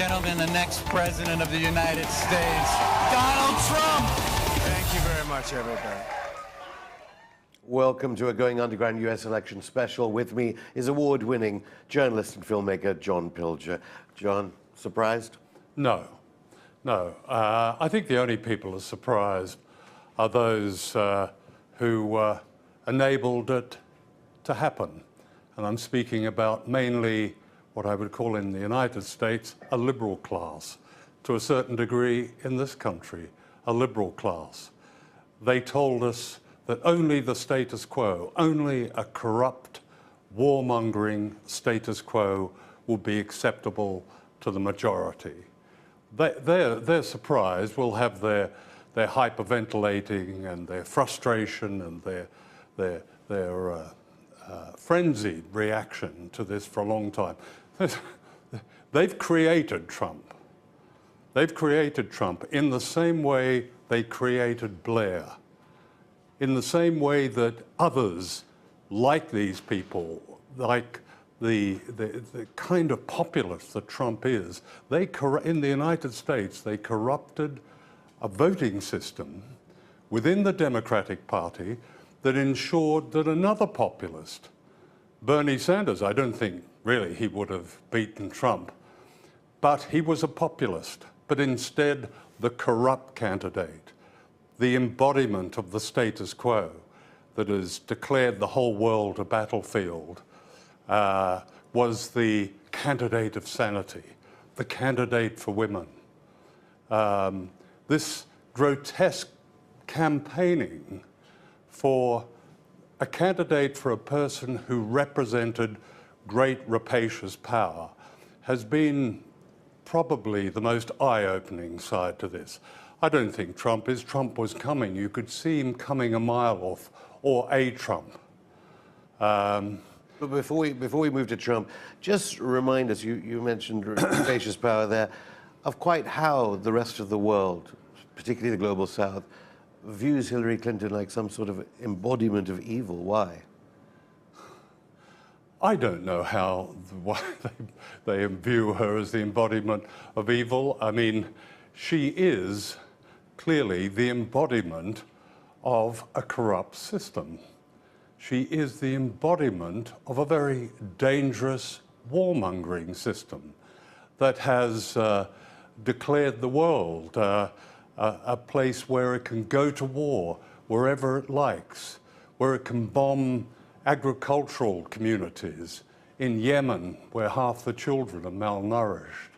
gentlemen, the next president of the United States, Donald Trump. Thank you very much, everybody. Welcome to a Going Underground US election special. With me is award-winning journalist and filmmaker John Pilger. John, surprised? No. I think the only people who are surprised are those who enabled it to happen. And I'm speaking about mainly what I would call in the United States a liberal class. To a certain degree in this country, a liberal class. They told us that only the status quo, only a corrupt, warmongering status quo will be acceptable to the majority. Their surprise will have their hyperventilating and their frustration and their frenzied reaction to this for a long time. They've created Trump. They've created Trump in the same way they created Blair. In the same way that others, like these people, like the kind of populist that Trump is, in the United States, they corrupted a voting system within the Democratic Party that ensured that another populist, Bernie Sanders, I don't think really he would have beaten Trump, but he was a populist, but instead the corrupt candidate, the embodiment of the status quo that has declared the whole world a battlefield, was the candidate of sanity, the candidate for women. This grotesque campaigning for a candidate for a person who represented great rapacious power has been probably the most eye-opening side to this. I don't think Trump was coming. You could see him coming a mile off, or a Trump. But before we move to Trump, just remind us, you mentioned rapacious power there, of quite how the rest of the world, particularly the global south, views Hillary Clinton like some sort of embodiment of evil. Why? I don't know why they view her as the embodiment of evil. I mean, she is clearly the embodiment of a corrupt system. She is the embodiment of a very dangerous warmongering system that has declared the world a place where it can go to war wherever it likes, where it can bomb agricultural communities in Yemen, where half the children are malnourished,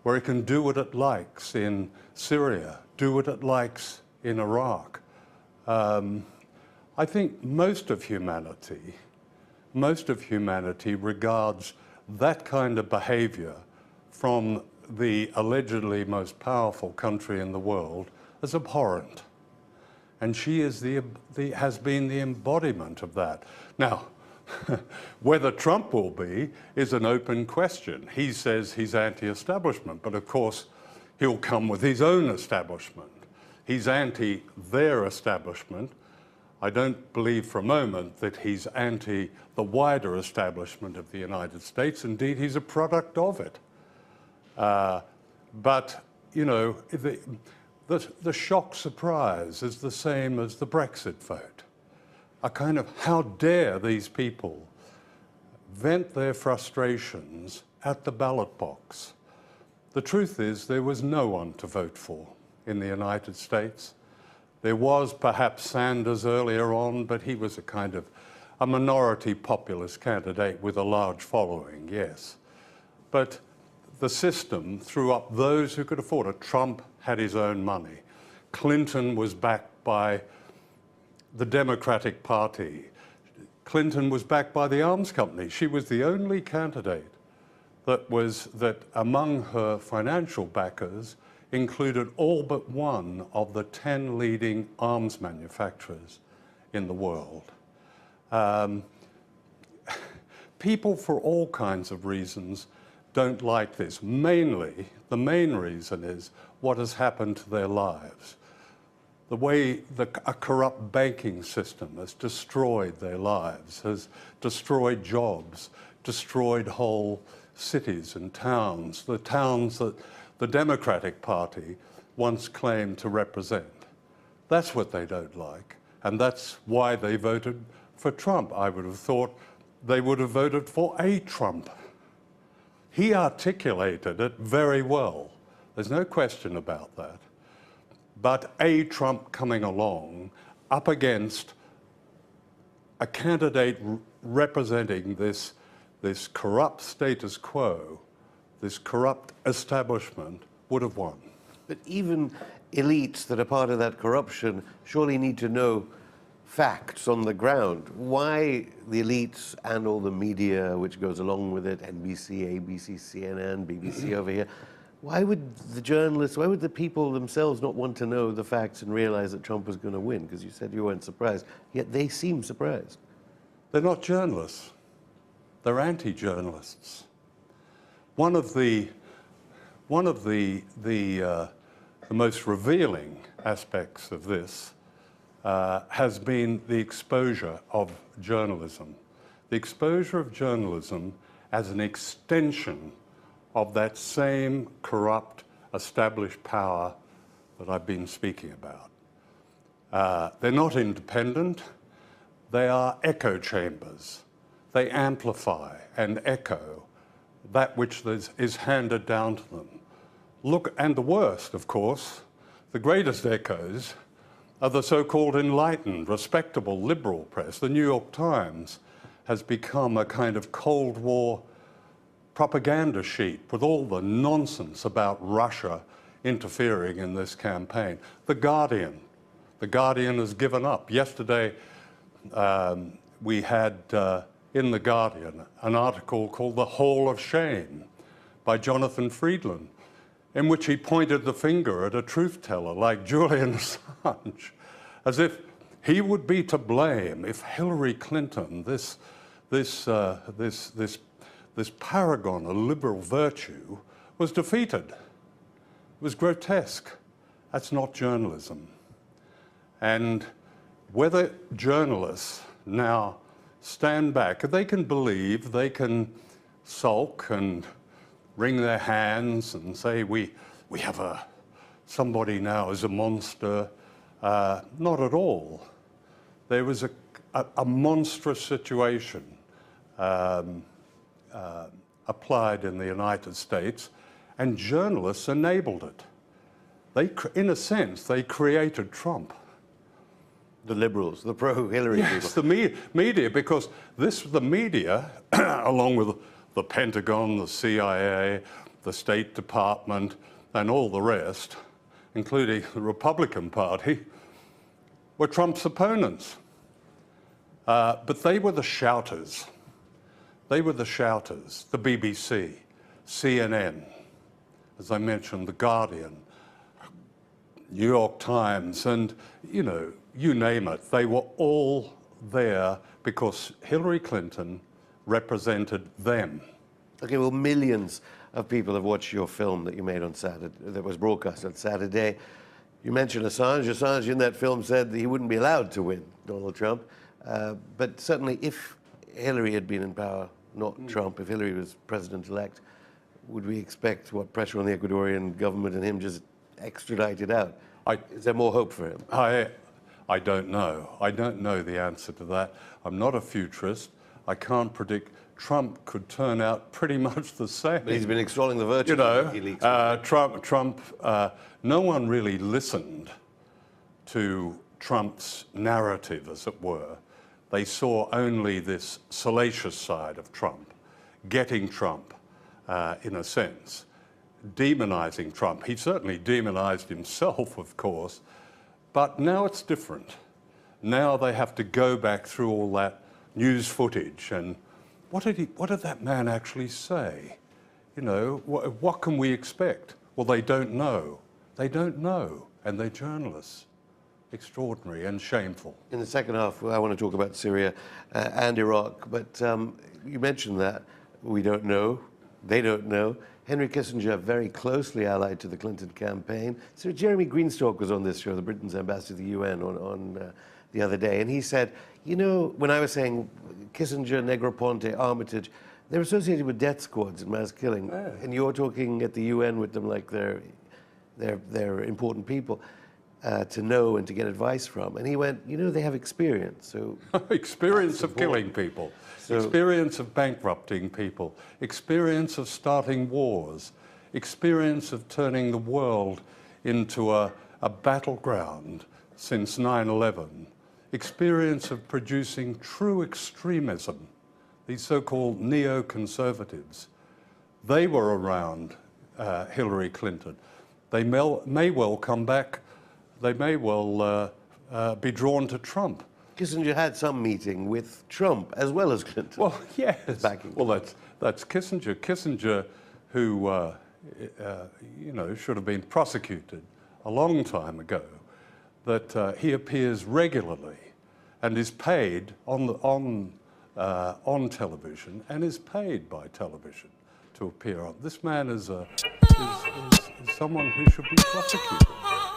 where it can do what it likes in Syria, do what it likes in Iraq. I think most of humanity regards that kind of behavior from the allegedly most powerful country in the world as abhorrent. And she is has been the embodiment of that. Now, whether Trump will be is an open question. He says he's anti-establishment, but of course he'll come with his own establishment. He's anti their establishment. I don't believe for a moment that he's anti the wider establishment of the United States. Indeed, he's a product of it. But, you know, the shock surprise is the same as the Brexit vote. A kind of, how dare these people vent their frustrations at the ballot box? The truth is there was no one to vote for in the United States. There was perhaps Sanders earlier on, but he was a kind of a minority populist candidate with a large following, yes. But the system threw up those who could afford it. Trump had his own money. Clinton was backed by the Democratic Party. Clinton was backed by the arms company. She was the only candidate that among her financial backers included all but one of the 10 leading arms manufacturers in the world. People, for all kinds of reasons, don't like this. Mainly, the main reason is what has happened to their lives. The way a corrupt banking system has destroyed their lives, has destroyed jobs, destroyed whole cities and towns, the towns that the Democratic Party once claimed to represent. That's what they don't like, and that's why they voted for Trump. I would have thought they would have voted for a Trump. He articulated it very well. There's no question about that. But a Trump coming along up against a candidate representing this corrupt status quo, this corrupt establishment, would have won. But even elites that are part of that corruption surely need to know facts on the ground. Why the elites and all the media which goes along with it, NBC, ABC, CNN, BBC over here, why would the journalists, why would the people themselves not want to know the facts and realize that Trump was going to win? Because you said you weren't surprised, yet they seem surprised. They're not journalists. They're anti-journalists. One of the most revealing aspects of this has been the exposure of journalism. The exposure of journalism as an extension of that same corrupt, established power that I've been speaking about. They're not independent. They are echo chambers. They amplify and echo that which is handed down to them. Look, and the worst, of course, the greatest echoes are the so-called enlightened, respectable liberal press. The New York Times has become a kind of Cold War propaganda sheet with all the nonsense about Russia interfering in this campaign. The Guardian has given up. Yesterday, we had in The Guardian an article called The Hall of Shame by Jonathan Friedland, in which he pointed the finger at a truth teller like Julian Assange, as if he would be to blame if Hillary Clinton, this paragon of liberal virtue, was defeated. It was grotesque. That's not journalism. And whether journalists now stand back, they can believe, they can sulk and wring their hands and say, we have somebody now is a monster. Not at all. There was a monstrous situation applied in the United States, and journalists enabled it. In a sense, they created Trump. The liberals, the pro-Hillary people. Yes, the media, because the media, along with the Pentagon, the CIA, the State Department, and all the rest, including the Republican Party, were Trump's opponents. But they were the shouters. They were the shouters, the BBC, CNN, as I mentioned, The Guardian, New York Times, and, you name it. They were all there because Hillary Clinton represented them. Okay, well, millions of people have watched your film that you made on Saturday, that was broadcast on Saturday. You mentioned Assange. Assange in that film said that he wouldn't be allowed to win, Donald Trump. But certainly if Hillary had been in power, not Trump, if Hillary was president-elect, would we expect, pressure on the Ecuadorian government and him just extradited out? Is there more hope for him? I don't know. I don't know the answer to that. I'm not a futurist. I can't predict. Trump could turn out pretty much the same. But he's been extolling the virtue of Trump, no one really listened to Trump's narrative, as it were. They saw only this salacious side of Trump, getting Trump, in a sense, demonizing Trump. He certainly demonized himself, of course, but now it's different. Now they have to go back through all that news footage and what did that man actually say? What can we expect? Well, they don't know. They don't know, and they're journalists. Extraordinary and shameful. In the second half, I want to talk about Syria and Iraq, but you mentioned that. We don't know. They don't know. Henry Kissinger, very closely allied to the Clinton campaign. So Jeremy Greenstock was on this show, the Britain's ambassador to the UN, on the other day, and he said, when I was saying Kissinger, Negroponte, Armitage, they're associated with death squads and mass killing, and you're talking at the UN with them like they're important people to know and to get advice from. And he went, you know, they have experience. So experience of killing people, experience of bankrupting people, experience of starting wars, experience of turning the world into a battleground since 9/11, experience of producing true extremism, these so-called neoconservatives. They were around Hillary Clinton. They may well come back. They may well be drawn to Trump. Kissinger had some meeting with Trump as well as Clinton. Well, yes. Well, that's Kissinger. Kissinger, who you know, should have been prosecuted a long time ago. That he appears regularly and is paid on television and is paid by television to appear on. This man is someone who should be prosecuted,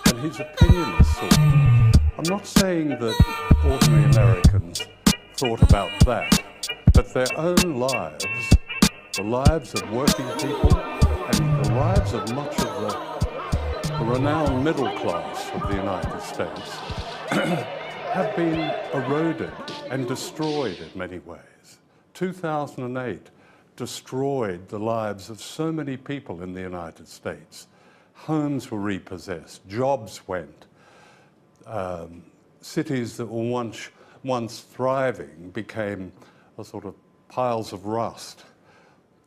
and his opinion is sought. I'm not saying that ordinary Americans thought about that, but their own lives, the lives of working people, and the lives of much of the renowned middle class of the United States have been eroded and destroyed in many ways. 2008 destroyed the lives of so many people in the United States. Homes were repossessed, jobs went. Cities that were once thriving became a sort of piles of rust.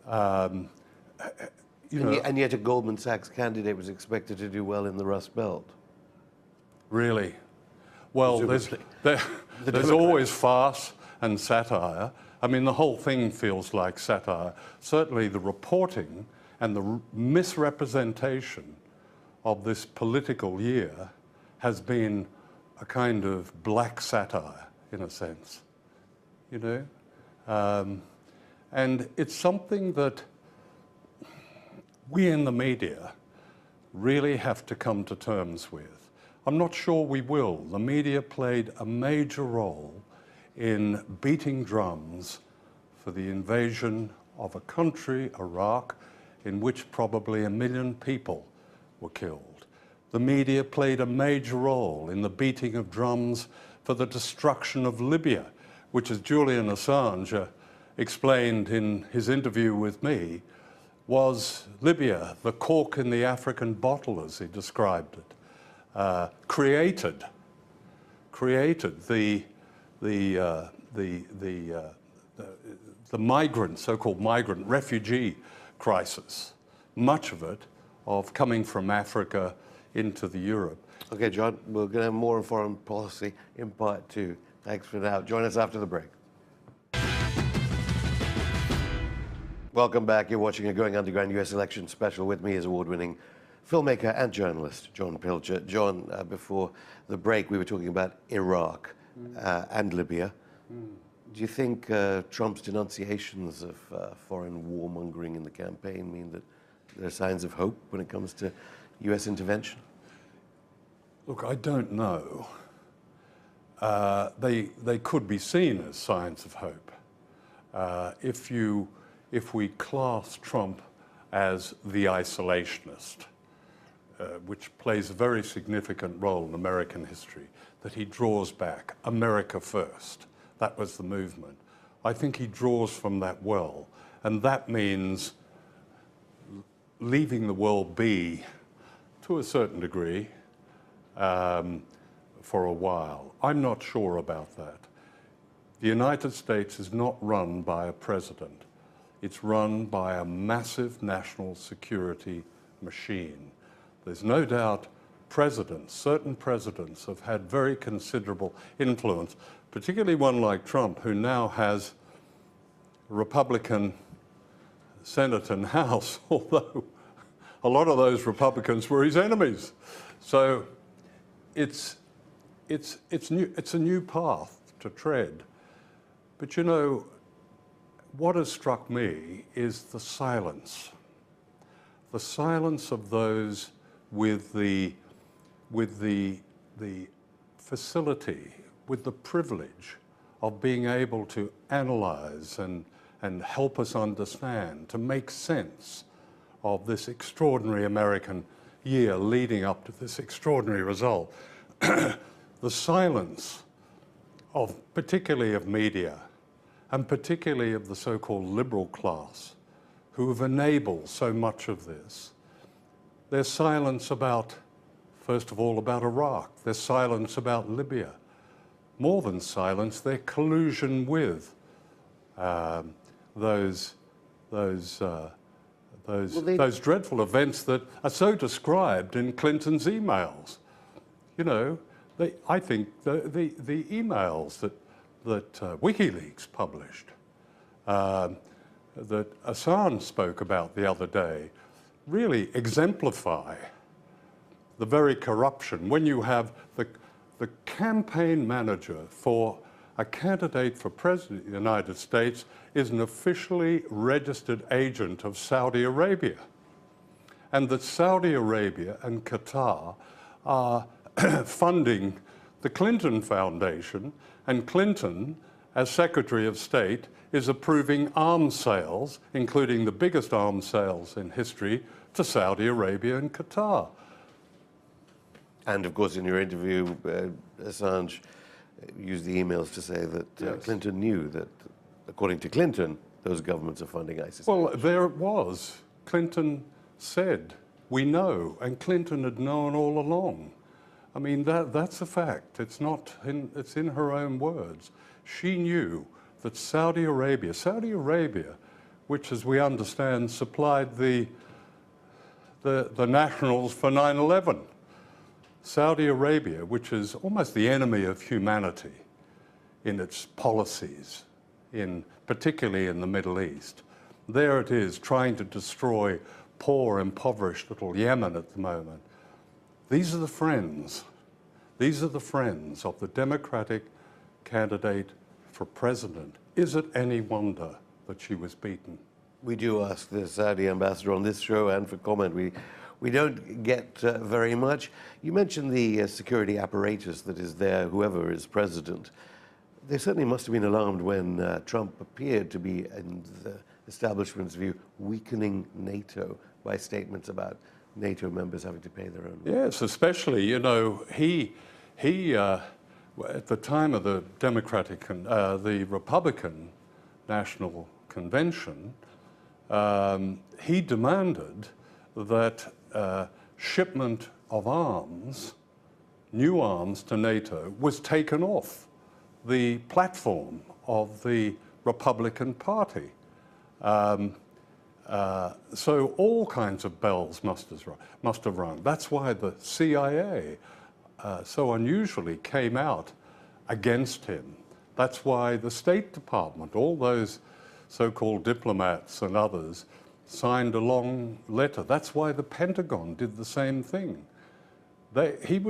And yet a Goldman Sachs candidate was expected to do well in the Rust Belt. Really? Well, there's always farce and satire. I mean, the whole thing feels like satire. Certainly the reporting and the misrepresentation of this political year has been a kind of black satire, in a sense, you know? And it's something that we in the media really have to come to terms with. I'm not sure we will. The media played a major role in beating drums for the invasion of a country, Iraq, in which probably 1 million people were killed. The media played a major role in the beating of drums for the destruction of Libya, which, as Julian Assange explained in his interview with me, was Libya, the cork in the African bottle, as he described it, created the migrant, so-called migrant refugee crisis, much of it of coming from Africa into the Europe. Okay, John, we're going to have more on foreign policy in part 2. Thanks for now. Join us after the break. Welcome back. You're watching a Going Underground US election special. With me is award-winning filmmaker and journalist John Pilger. John, before the break, we were talking about Iraq and Libya. Do you think Trump's denunciations of foreign warmongering in the campaign mean that there are signs of hope when it comes to US intervention? Look, I don't know. They could be seen as signs of hope. If we class Trump as the isolationist, which plays a very significant role in American history, that he draws back, America first. That was the movement. I think he draws from that well, and that means leaving the world be, to a certain degree, for a while. I'm not sure about that. The United States is not run by a president. It's run by a massive national security machine. There's no doubt certain presidents have had very considerable influence, particularly one like Trump, who now has a Republican Senate and House, although a lot of those Republicans were his enemies. So it's a new path to tread. But you know, what has struck me is the silence of those with the facility, with the privilege of being able to analyze and and help us understand, to make sense of this extraordinary American year leading up to this extraordinary result. The silence of, particularly of media, and particularly of the so-called liberal class, who have enabled so much of this. Their silence about, first of all, about Iraq, their silence about Libya. More than silence, their collusion with those dreadful events that are so described in Clinton's emails. You know, I think the emails that WikiLeaks published, that Assange spoke about the other day, really exemplify the very corruption. When you have the campaign manager for a candidate for president of the United States is an officially registered agent of Saudi Arabia, and that Saudi Arabia and Qatar are funding the Clinton Foundation, and Clinton, as Secretary of State, is approving arms sales, including the biggest arms sales in history, to Saudi Arabia and Qatar. And of course, in your interview, Assange used the emails to say that Yes. Clinton knew that, according to Clinton, those governments are funding ISIS. Well, there it was. Clinton said, we know, and Clinton had known all along. I mean, that's a fact. It's in her own words. She knew that Saudi Arabia, which, as we understand, supplied the nationals for 9/11. Saudi Arabia, which is almost the enemy of humanity in its policies, particularly in the Middle East. There it is, trying to destroy poor, impoverished little Yemen at the moment. These are the friends. These are the friends of the Democratic candidate for president. Is it any wonder that she was beaten? We do ask the Saudi ambassador on this show and for comment. We don't get very much. You mentioned the security apparatus that is there, whoever is president. They certainly must have been alarmed when Trump appeared to be, in the establishment's view, weakening NATO by statements about NATO members having to pay their own. Yes, especially, you know, he at the time of the the Republican National Convention, he demanded that shipment of arms, new arms to NATO, was taken off the platform of the Republican Party. So all kinds of bells must have rung. That's why the CIA so unusually came out against him. That's why the State Department, all those so-called diplomats and others, signed a long letter. That's why the Pentagon did the same thing. He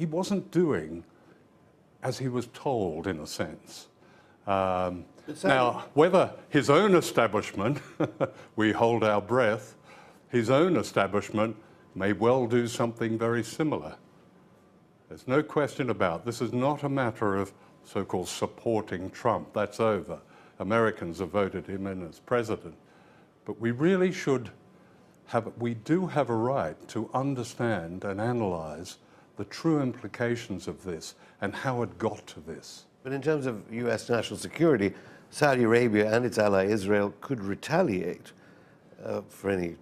wasn't doing as he was told, in a sense. Now, whether his own establishment, we hold our breath, his own establishment may well do something very similar. There's no question about it. This is not a matter of so-called supporting Trump. That's over. Americans have voted him in as president. But we really we do have a right to understand and analyze the true implications of this and how it got to this. But in terms of U.S. national security, Saudi Arabia and its ally Israel could retaliate for any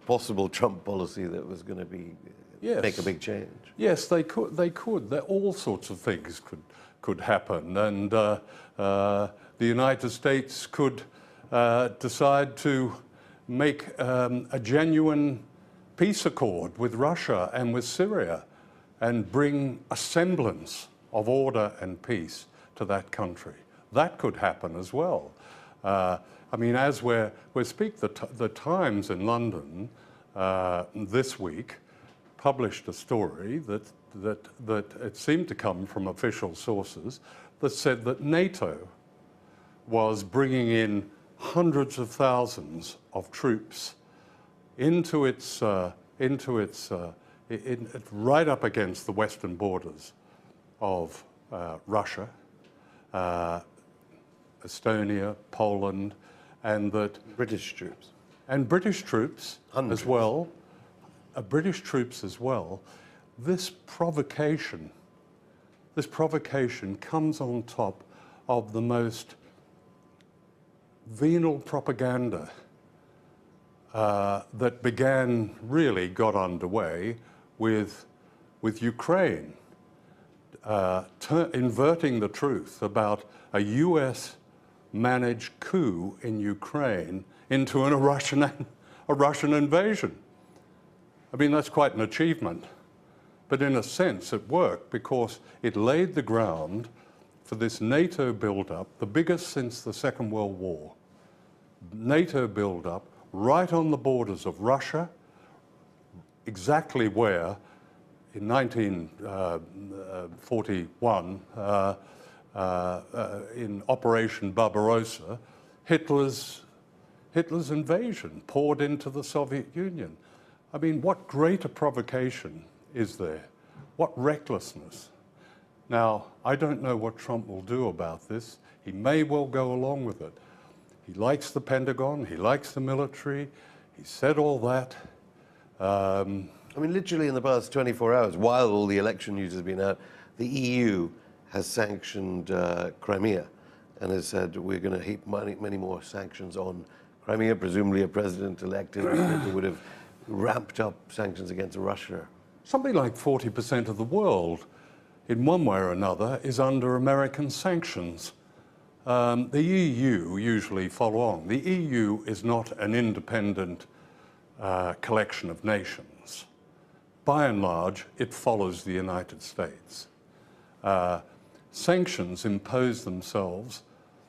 possible Trump policy that was going to make a big change. Yes, they could. All sorts of things could happen, and the United States could decide to make a genuine peace accord with Russia and with Syria, and bring a semblance of order and peace to that country. That could happen as well. I mean, as the Times in London this week published a story that it seemed to come from official sources that said that NATO was bringing in hundreds of thousands of troops into its right up against the western borders of Russia, Estonia, Poland, and that British troops. and British troops Hundreds. as well. British troops as well. This provocation comes on top of the most venal propaganda that got underway with Ukraine, inverting the truth about a US-managed coup in Ukraine into a Russian invasion. I mean, that's quite an achievement. But in a sense, it worked because it laid the ground for this NATO build-up, the biggest since the Second World War. NATO build-up right on the borders of Russia, exactly where, in 1941, in Operation Barbarossa, Hitler's invasion poured into the Soviet Union. I mean, what greater provocation is there? What recklessness? Now, I don't know what Trump will do about this. He may well go along with it. He likes the Pentagon, he likes the military, he said all that. I mean, literally in the past 24 hours, while all the election news has been out, the EU has sanctioned Crimea and has said we're going to heap many more sanctions on Crimea. Presumably a president elected would have ramped up sanctions against Russia. Something like 40% of the world, in one way or another, is under American sanctions. The EU usually follow on. The EU is not an independent collection of nations. By and large, it follows the United States. Sanctions impose themselves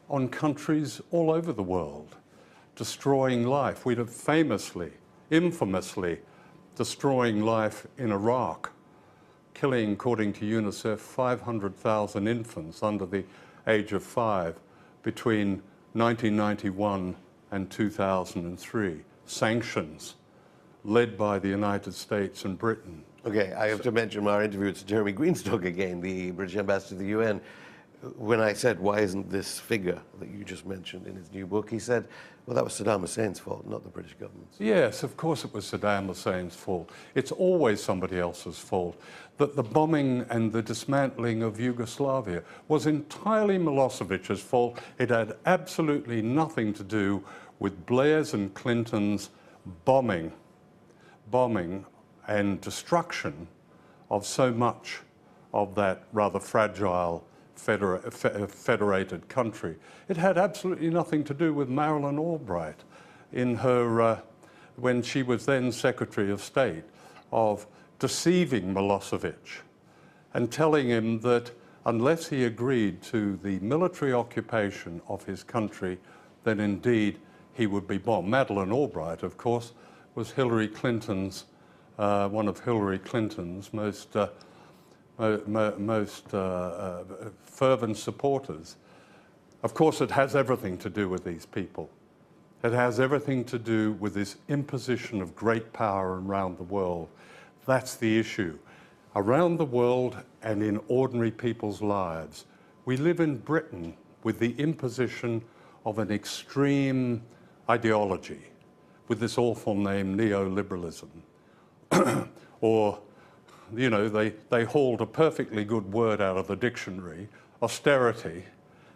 on countries all over the world, destroying life. We'd have infamously, destroying life in Iraq, killing, according to UNICEF, 500,000 infants under the age of 5 between 1991 and 2003. Sanctions led by the United States and Britain. Okay, I have to mention our interview with Jeremy Greenstock again, the British ambassador to the UN. When I said, why isn't this figure that you just mentioned in his new book, he said, well, that was Saddam Hussein's fault, not the British government's. Yes, of course it was Saddam Hussein's fault. It's always somebody else's fault. That the bombing and the dismantling of Yugoslavia was entirely Milosevic's fault. It had absolutely nothing to do with Blair's and Clinton's bombing and destruction of so much of that rather fragile federated country. It had absolutely nothing to do with Madeleine Albright in her, when she was then Secretary of State, of deceiving Milosevic and telling him that unless he agreed to the military occupation of his country, then indeed he would be bombed. Madeleine Albright, of course, was Hillary Clinton's, one of Hillary Clinton's most fervent supporters. Of course, it has everything to do with these people. It has everything to do with this imposition of great power around the world. That's the issue. Around the world and in ordinary people's lives, we live in Britain with the imposition of an extreme ideology, with this awful name, neoliberalism. Or, you know, they hauled a perfectly good word out of the dictionary, austerity,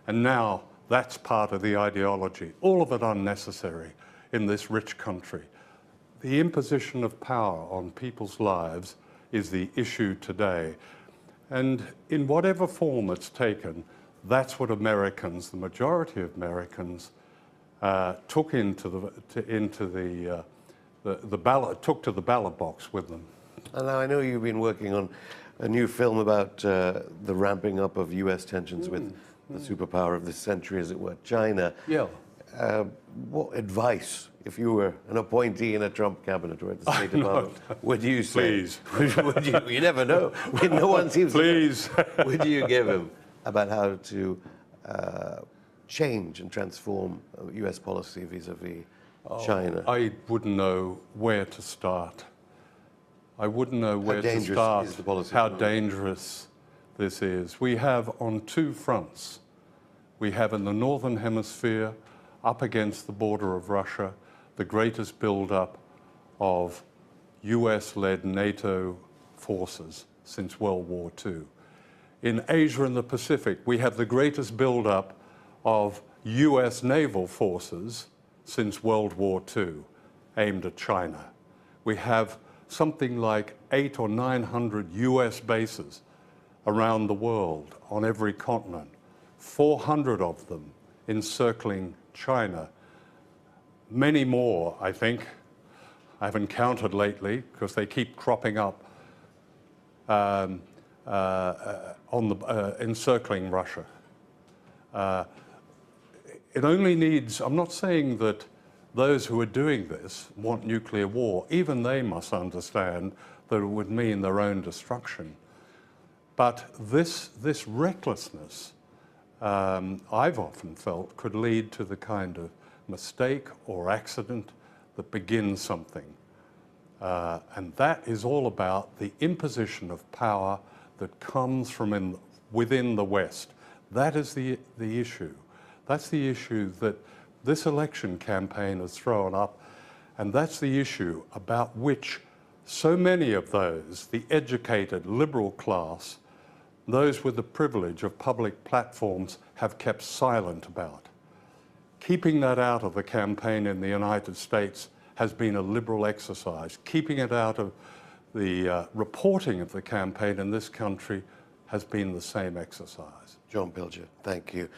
and now that's part of the ideology. All of it unnecessary in this rich country. The imposition of power on people's lives is the issue today. And in whatever form it's taken, that's what Americans, the majority of Americans, took to the ballot box with them. And now I know you've been working on a new film about the ramping up of US tensions with the superpower of this century, as it were, China. Yeah. What advice, if you were an appointee in a Trump cabinet or at the State Department, would you say? Please. You never know. No one seems Please. to know. Would you give him about how to change and transform US policy vis-a-vis China? I wouldn't know where to start. I wouldn't know where to start, is the policy how dangerous this is. We have on two fronts We have in the Northern Hemisphere, up against the border of Russia, the greatest build-up of US-led NATO forces since World War II. In Asia and the Pacific, we have the greatest build-up of US naval forces since World War II, aimed at China. We have something like 800 or 900 US bases around the world, on every continent, 400 of them encircling China. Many more, I think, I haven't counted lately because they keep cropping up encircling Russia. It only needs, I'm not saying that those who are doing this want nuclear war. Even they must understand that it would mean their own destruction. But this recklessness, I've often felt, could lead to the kind of mistake or accident that begins something. And that is all about the imposition of power that comes from within the West. That is the issue. That's the issue that this election campaign has thrown up, and that's the issue about which so many of those, the educated liberal class, those with the privilege of public platforms, have kept silent about. Keeping that out of the campaign in the United States has been a liberal exercise. Keeping it out of the reporting of the campaign in this country has been the same exercise. John Pilger, thank you.